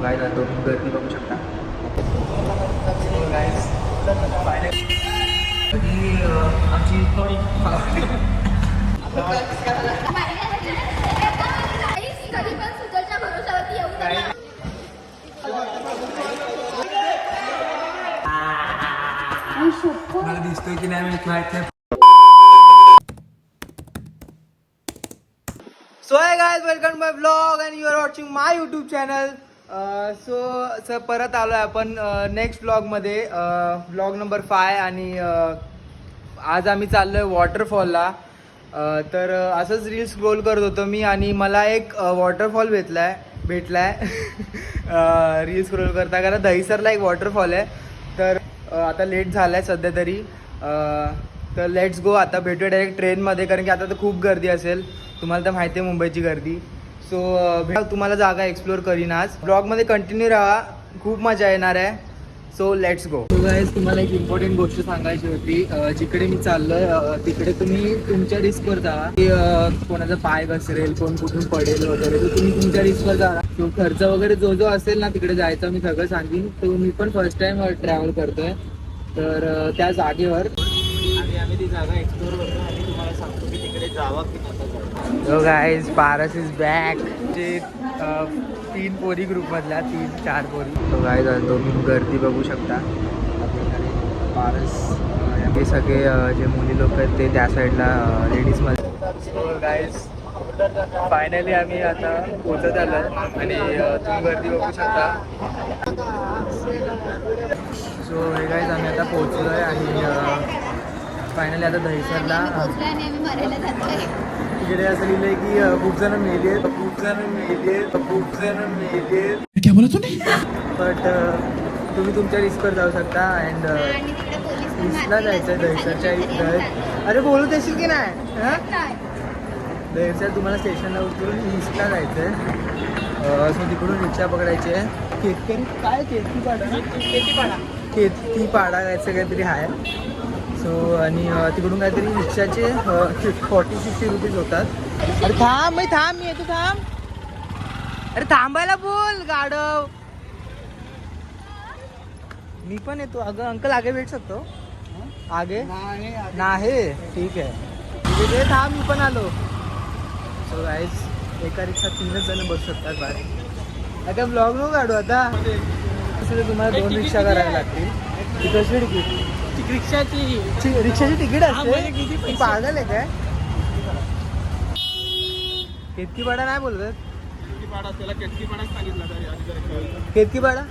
Guys तुम्ही गर्दी बघू शकता. आमची थोडी मला दिसतोय की नाही माहित नाही. So hi guys, welcome my blog and you are watching my YouTube channel. So परत आलो आहे आपण नेक्स्ट ब्लॉगमध्ये, ब्लॉग नंबर 5. आणि आज आम्ही चाललो आहे वॉटरफॉलला. तर असंच रील स्क्रोल करत होतो मी आणि मला एक वॉटरफॉल भेटलाय रील स्क्रोल करता, कारण दहिसरला एक वॉटरफॉल आहे. तर आता लेट झाला आहे सध्या तरी, तर लेट्स गो. आता भेटूया डायरेक्ट ट्रेनमध्ये, कारण की आता तर खूप गर्दी असेल. तुम्हाला तर माहिती आहे मुंबईची गर्दी. सो तुम्हाला जागा एक्सप्लोअर करीन आज. ब्लॉगमध्ये कंटिन्यू राहा, खूप मजा येणार आहे. So let's go. So guys, तुम्हाला एक इम्पॉर्टंट गोष्ट सांगायची होती. जिकडे मी चाललोय तिकडे तुम्ही तुमच्या रिस्कवर जा, की कोणाचा पाय घसरेल, कोण कुठून पडेल वगैरे, तर तुम्ही तुमच्या रिस्कवर जा. तो खर्च वगैरे जो जो असेल ना तिकडे जायचा मी सगळं सांगेन. तो मी पण फर्स्ट टाइम ट्रॅव्हल करतोय, तर त्या जागेवर आणि आम्ही ती जागा एक्सप्लोअर करतो आणि तुम्हाला सांगतो की तिकडे जावा की नका जावा. So guys, Paras is back. जे 3 पोरी ग्रुपमधल्या 3-4 पोरी. सो गाईज, तुम्ही गर्दी बघू शकता. पारस हे सगळे जे मुली लोक आहेत ते त्या साईडला लेडीजमध्ये. सो गाईज, फायनली आम्ही आता पोचत आलो आणि तुम्ही गर्दी बघू शकता. सो हे गाईज, आम्ही आता पोचलो आहे आणि फायनली आता दहिसरला. तिकडे असं लिहिलंय की खूप जण मेले, क्या बोला तुम्ही. बट तुम्ही तुमच्या रिस्कवर जाऊ शकता. अँड ईस्टला जायचं आहे दहिसरच्या इथं. अरे बोलू देशील की नाही. दहिसर तुम्हाला स्टेशनला उतरून ईस्टला जायचं आहे. सो तिकडून रिक्षा पकडायची आहे. केतकीपाडा जायचं काहीतरी आहे. सो आणि तिकडून काहीतरी रिक्षाचे 40-60 रुपीज होतात. अरे थांब मी येतो, थांब. अरे थांबायला बोल गाडव. मी पण येतो. अगं अंकल आगे भेट सकतो. आगे नाही, ठीक आहे. थांब, मी पण आलो. सो गाईज, एका रिक्षात 3च जण बसू शकतात बाहेर. आता ब्लॉग नको काढू आता. तुम्हाला 2 रिक्षा करायला लागतील. ती कशी तिकीट रिक्षाची तिकीट असते. पागल आहे काय. केतकीपाडा नाही बोलत. केतकीपाडा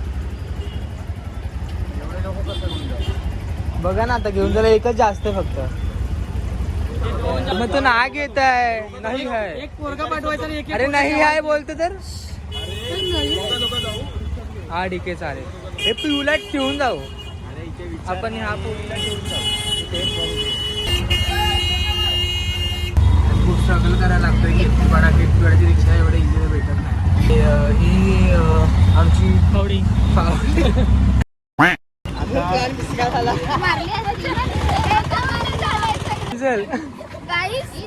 बघा ना, आता घेऊन जरा एकच जास्त फक्त. मग तो ना घेत आहे. नाही आहे, एक पोरगा पाठवायचा. अरे नाही आहे बोलतो तर. हा ठीक आहे, चालेल. हे पिऊला ठेवून जाऊ आपण. हा पोरीला ठेवून जाऊ. खूप स्ट्रगल करायला लागतोय. केतकीपाडाची रिक्षा एवढं इझिली भेटत नाही. ही आमची फावडी.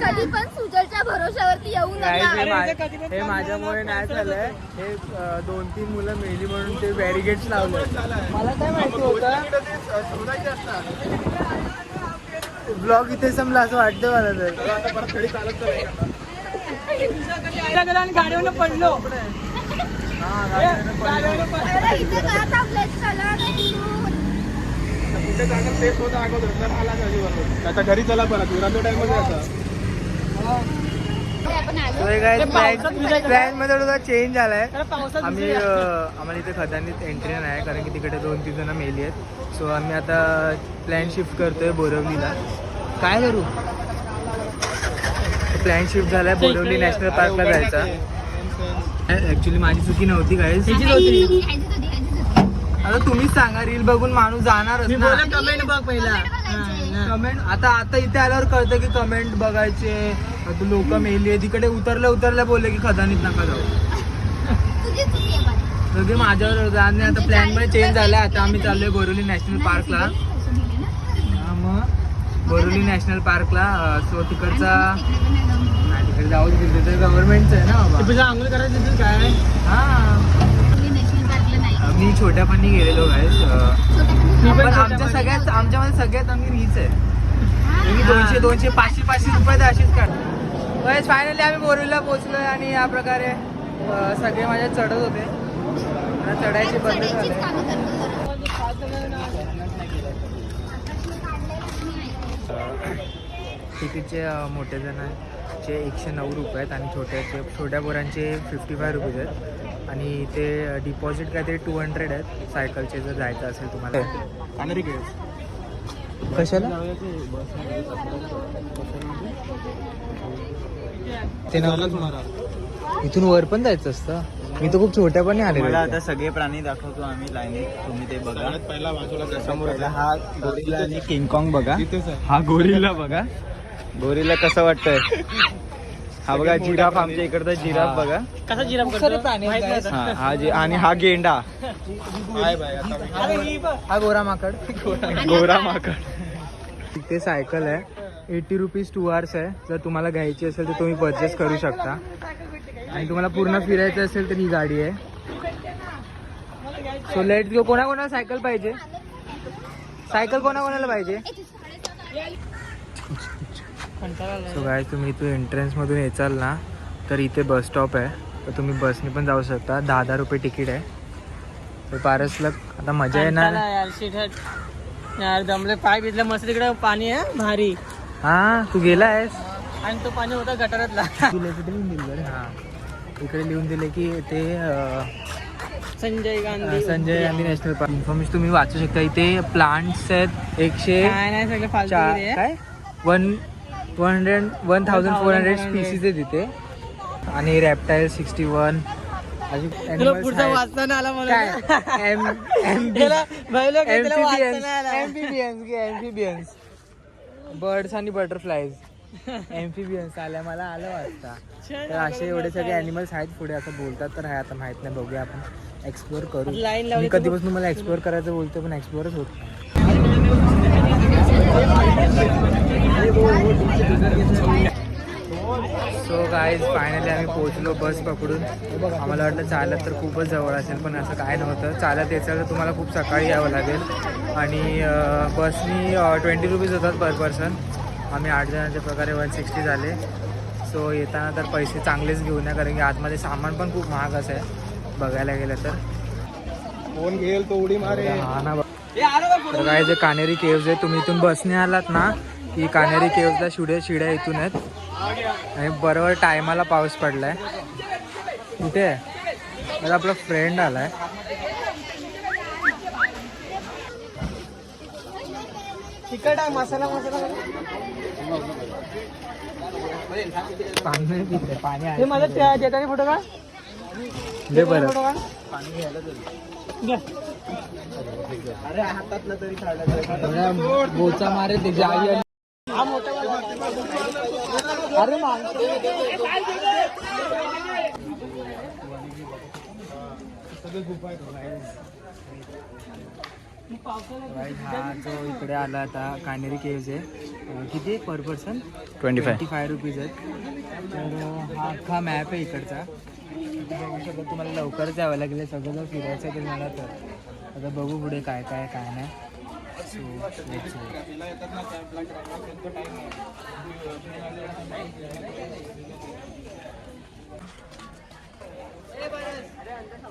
कधी पण सुजलच्या भरोशावरती येऊ नका. हे माझ्यामुळे नाही झालंय. हे 2-3 मुलं मेली म्हणून ते बॅरिगेट्स लावले. मला काय माहिती होतं. ब्लॉग इथे संपला असं वाटतं मला. तर गाडीवर पडलो. आता घरी चला परत. प्लॅन मध्ये थोडा चेंज झालाय. आम्हाला इथे खदानीत एंट्री नाही, कारण की तिकडे 2-3 जण मेली आहेत. सो आम्ही आता प्लॅन शिफ्ट करतोय बोरवलीला. काय करू, प्लॅन शिफ्ट झालाय. बोरवली नॅशनल पार्कला जायचा. ऍक्च्युली माझी चुकी नव्हती गाईज. आता तुम्हीच सांगा, रील बघून माणूस जाणारच ना. कमेंट बघ पहिला. कमेंट आता इथे आल्यावर कळतं की कमेंट बघायचे. लोक मेली आहे. तिकडे उतरल्या बोलले की खदानीत नका जाऊ. सगळे माझ्यावर होतं. आणि आता प्लॅन मध्ये चेंज झालाय. आता आम्ही चाललोय बोरिवली नॅशनल पार्कला. मग बोरिवली नॅशनल पार्कला. सो तिकडचा तिकडे जाऊ तिथे तर गव्हर्नमेंटचं आहे ना बाबा. आंघोळ करायचं काय. हा, मी छोट्यापणी गेलेलो गाईस. छोट्या पण आमच्यामध्ये सगळ्यात आम्ही हीच आहे. मी 200 500 रुपये तर अशीच काढतो. गाईस फायनली आम्ही बोरीवलीला पोहोचलोय आणि या प्रकारे सगळे माझ्या चढत होते. आता चढायची बंद चढायचीच झाली. कामं करतो जरा. तिकीटचे मोठे जणांचे 109 रुपये आहेत आणि छोट्या पोरांचे 55 रुपीज आहेत. आणि ते डिपॉझिट काहीतरी 200 आहेत सायकलचे जर जायचं असेल तुम्हाला. कशाला ते इथून वर पण जायचं असतं. मी तर खूप छोट्यापणी आलेलो. मला आता सगळे प्राणी दाखवतो आम्ही लाईनीत. तुम्ही ते बघा. पहिला हा गोरिल्ला आणि किंगकॉंग बघा. हा गोरिल्ला बघा. गोरिल्ला कसं वाटतंय. हा बघा जिराफ. आमच्या इकडचा जिराफ बघा. कसा जिराफ खूप सारे प्राणी आहेत guys. आणि हा गेंडा. हा गोरा माकड. गोरा माकड. इथे सायकल आहे. 80 रुपीज 2 hours आहे. जर तुम्हाला घ्यायची असेल तर तुम्ही परचेस करू शकता. आणि तुम्हाला पूर्ण फिरायचं असेल तर ही गाडी आहे. So let's go. कोणाकोणाला सायकल पाहिजे. सायकल कोणाकोणाला पाहिजे. सो गाईज तुम्ही इथून एंट्रन्समधून येचाल ना तर इथे बस स्टॉप आहे. तर तुम्ही बसने पण जाऊ शकता. 10 रुपये तिकीट आहे. तर पारसला आता मजा येणार. यार दमले पाय भिजले मस्त. तिकडे पाणी आहे भारी. हा तू गेला आहेस. आणि तो पाणी होता गटारातला. हा इकडे लिहून दिले की ते Sanjay Gandhi national park. Information तुम्ही वाचू शकता. इथे प्लांट्स आहेत 100 काय नाही सगळे फालतू काय 1400 स्पीसीज आहे तिथे. आणि रॅप्टाईल 61. तुला पुढचा वाचता नाही आला मला. एम्फिबियन्स बर्ड्स आणि बटरफ्लाईज. एम्फिबियन्स आल्या मला आलं वाटतं. तर असे एवढे सगळे ॲनिमल्स आहेत पुढे असं बोलतात. तर आहे आता माहित नाही. बघूया आपण एक्सप्लोअर करू. मी कधीपासून मला एक्सप्लोअर करायचं बोलतो पण एक्सप्लोअरच होत नाही. सो गाईज फायनली आम्ही पोहोचलो बस पकडून. आम्हाला वाटलं चालत तर खूपच जवळ असेल पण असं काय नव्हतं. चालत यायचं तर तुम्हाला खूप सकाळी यावं लागेल. आणि बसनी 20 रुपीज होतात पर पर्सन. आम्ही 8 जणांच्या प्रकारे 160 झाले. सो येताना तर पैसे चांगलेच घेऊन या कारण की आतमध्ये सामान पण खूप महाग असं आहे बघायला गेलं तर. कोण घेईल तो उडी मारे. हा ना. तर काय जे कानेरी केव्ज आहे तुम्ही इथून बसने आलात ना की कानेरी केव्जला शिड्या इथून आहेत. आणि बरोबर टायमाला पाऊस पडलाय. कुठे आहे तर आपला फ्रेंड आलाय. तिखट आहे मसाला पाणी आहे. हे मला देताना फोटो का दे बरं. पाणी घ्यायला अरे हातातलं तरी बोचा मारे त्याची आई आली. अरे हा जो इकडे आला आता कानेरी केव्ज आहे. किती पर पर्सन 25 रुपीज आहेत. तर हा अख्खा मॅप आहे इकडचा. बघू शकता. तुम्हाला लवकरच यावं लागेल सगळं जर फिरायचं आहे मला तर. आता बघू पुढे काय नाही.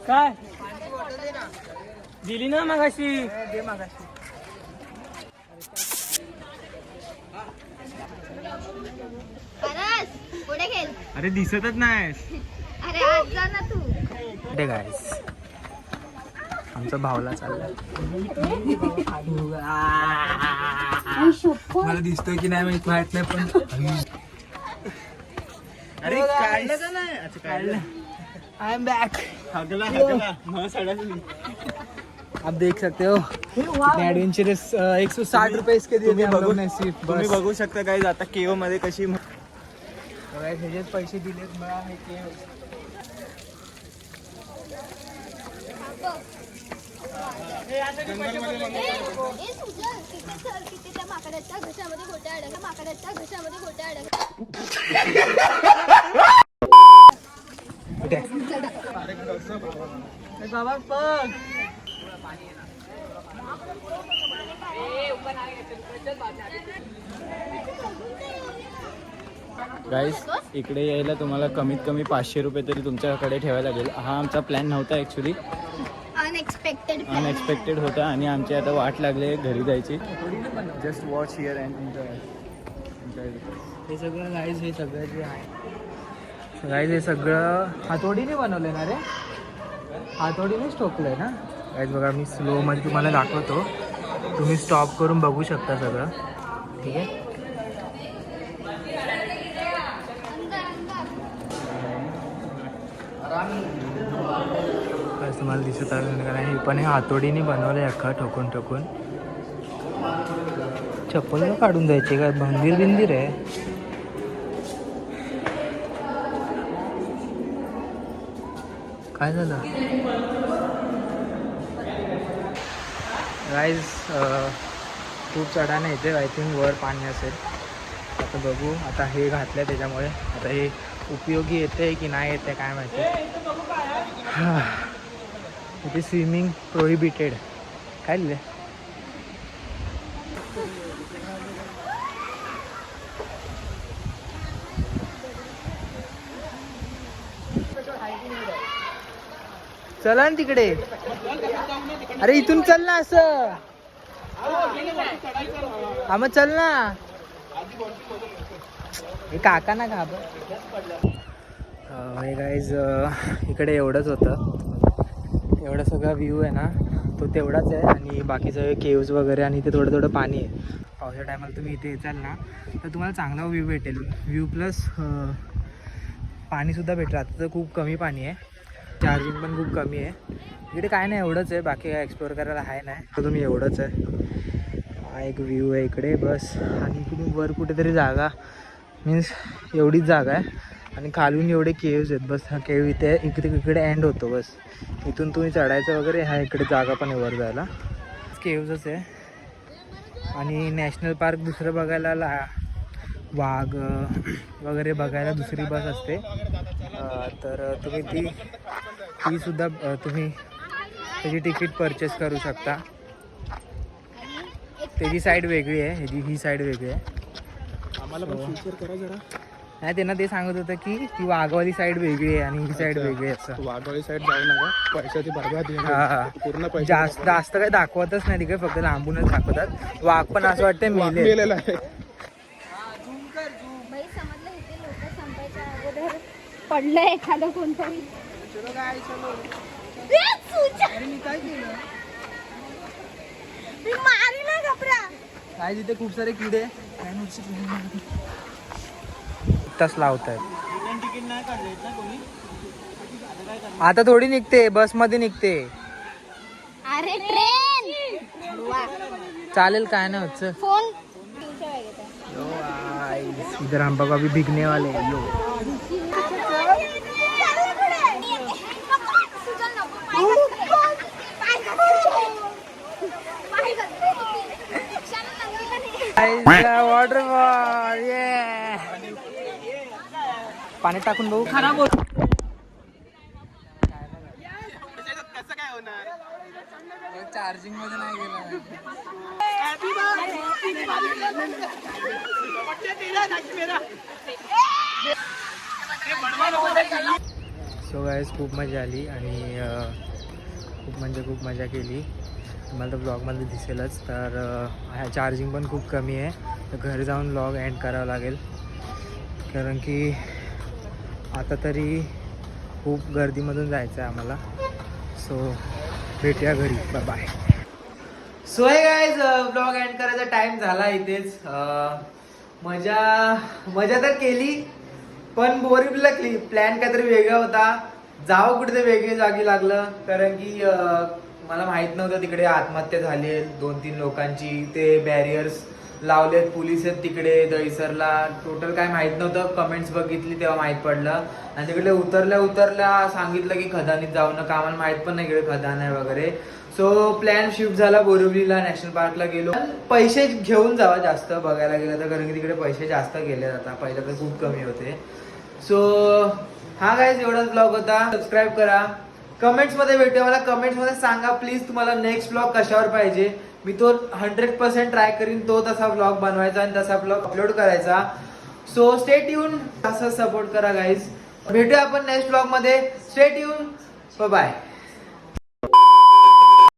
काय दिली ना मगाशी. पुढे खेळ. अरे दिसतच नाही. अरे आज जा ना तू. कुठे गाईस आमचा भावला चाललाय. मला दिसतोय की नाही माहित नाही पण अरे काढलं का नाही. अच्छा काढलं. I am back. हगला आप देख सकते हो कितने एडवेंचरस. 160 रुपये इसके दिए थे हम लोगों ने सिर्फ. तुम्ही बघू शकता गाईज आता केव मध्ये कशी ह्याच्यात पैसे दिलेत मला हे केव. तिथे त्या माकडाच्या घशामध्ये गोट्या अडकल्या. माकडाच्या घशामध्ये गोट्या अडकल्या. कुठे बाबा बघ गाईस इकडे यायला तुम्हाला कमीत कमी 500 रुपये तरी तुमच्याकडे ठेवायला लागेल. हा आमचा प्लॅन नव्हता ॲक्च्युली, अनएक्सपेक्टेड होता आणि आमची आता वाट लागली घरी जायची. Just watch here and enjoy. हे सगळं गाईज, हे सगळं जे आहे गाईज, हे सगळं हातोडीने बनवलं ना रे, हातोडीनेच ठोकलंय ना गाईज. बघा मी स्लोमध्ये तुम्हाला दाखवतो, तुम्ही स्टॉप करून बघू शकता सगळं. ठीक आहे. तुम्हाला दिसत आहे कारण हे पण हे हातोडीने बनवलंय अख्खा ठोकून ठोकून. चप्पल काढून जायचे काय, मंदिर बिंदिर आहे. काय झालं गाईज? खूप चढाणं येते, आय थिंक वर पाणी असेल. आता बघू, आता हे घातलं त्याच्यामुळे आता हे उपयोगी येते की नाही येते काय माहिती. इथे स्विमिंग प्रोहिबिटेड. काय लिहिले? चला ना तिकडे. अरे इथून चल ना असं. हा मग चल ना. हे काका ना घाबर. हे गाईज इकडे एवढंच होतं. एवढा सगळा व्ह्यू आहे ना तो तेवढाच आहे आणि बाकी सगळे केव्ज वगैरे आणि इथे थोडं थोडं पाणी आहे. पावसाच्या टायमाला तुम्ही इथे येचाल ना तर तुम्हाला चांगला व्ह्यू भेटेल. व्ह्यू प्लस पाणीसुद्धा भेटेल. आता तर खूप कमी पाणी आहे, चार्जिंग पण खूप कमी आहे. इकडे काय नाही, एवढंच आहे, बाकी काय एक्सप्लोअर करायला आहे नाही. तर तुम्ही एवढंच आहे. हा एक व्ह्यू आहे इकडे बस. आणि इकडून वर कुठेतरी जागा, मीन्स एवढीच जागा आहे आणि खालून एवढे केव्ज आहेत बस. हा केव्ह इथे इकडे एंड होतो बस. इथून तुम्ही चढायचं वगैरे. ह्या इकडे जागा पण आहे वर जायला. केव्जच आहे. आणि नॅशनल पार्क दुसरं बघायला वाघ वगैरे बघायला दुसरी बस असते. तर तुम्ही ती सुद्धा तुम्ही त्याची तिकीट परचेस करू शकता. त्याची साईड वेगळी आहे, ही साईड वेगळी आहे. आम्हाला पण फीचर करा जरा. नाही, त्यांना ते सांगत होतं की ती वाघवाली साईड वेगळी आहे आणि ही साईड वेगळी आहे असं. वाघवाडी साईड जाऊ नका, पैशाची बर्बादी आहे. हा, पूर्ण पैसे जास्त काही दाखवतच नाही तिकडे, फक्त लांबूनच दाखवतात. वाघ पण असं वाटतं मेलेला आहे. बाई समजलं इथे लोक संपायच्या अगोदर पडलं एखादं कोणतरी. काय तिथे खूप सारे किडे तस लावत आहेत. आता थोडी निघते, बस मध्ये निघते. अरे ट्रेन चालेल, काय नाही होत. फोन इधर हम बघा अभी भिगने वाले हैं. यो वॉटरफॉल. ये पाणी टाकून बघू. खराब होत. चार्जिंग मध्ये नाही गेला. सो गाईज खूप मजा आली आणि खूप म्हणजे खूप मजा केली. तुम्हाला तर ब्लॉगमध्ये दिसेलच. तर चार्जिंग पण खूप कमी आहे, तर घरी जाऊन ब्लॉग एंड करावा लागेल कारण की आता तरी खूप गर्दीमधून जायचं आहे आम्हाला. सो भेटूया घरी. Bye bye. So hey guys blog end करायचा टाइम झाला इथेच. मजा तर केली पण बोरिवलीला प्लॅन काहीतरी वेगळा होता. जावं कुठे वेगळ्या जागी लागलं कारण की मला माहित नव्हतं तिकडे आत्महत्या झाली आहे 2-3 लोकांची. ते बॅरियर्स लावलेत, पोलीस आहेत तिकडे दहीसरला. टोटल काय माहित नव्हतं, कमेंट्स बघितली तेव्हा माहित पडलं. आणि तिकडे उतरल्या सांगितलं की खदानीत जाऊ नका. आम्हाला माहित पण नाही इकडे खदान आहे वगैरे. सो प्लॅन शिफ्ट झाला, बोरिवलीला नॅशनल पार्कला गेलो. पैसे घेऊन जावा जास्त बघायला गेलं तर, कारण की तिकडे पैसे जास्त गेले आता, पहिलं तर खूप कमी होते. सो हा गाईज एवढाच ब्लॉग होता. सबस्क्राईब करा, कमेंट्स मध्ये भेटूया. मला कमेंट्स मध्ये सांगा प्लीज तुम्हाला नेक्स्ट ब्लॉग कशावर पाहिजे. मी तो 100% ट्राय करीन तो तसा ब्लॉग बनवायचा आणि तसा ब्लॉग अपलोड करायचा. सो स्टे ट्यून, असं सपोर्ट करा गाईज. भेटूया आपण नेक्स्ट ब्लॉग मध्ये. Stay tune, bye.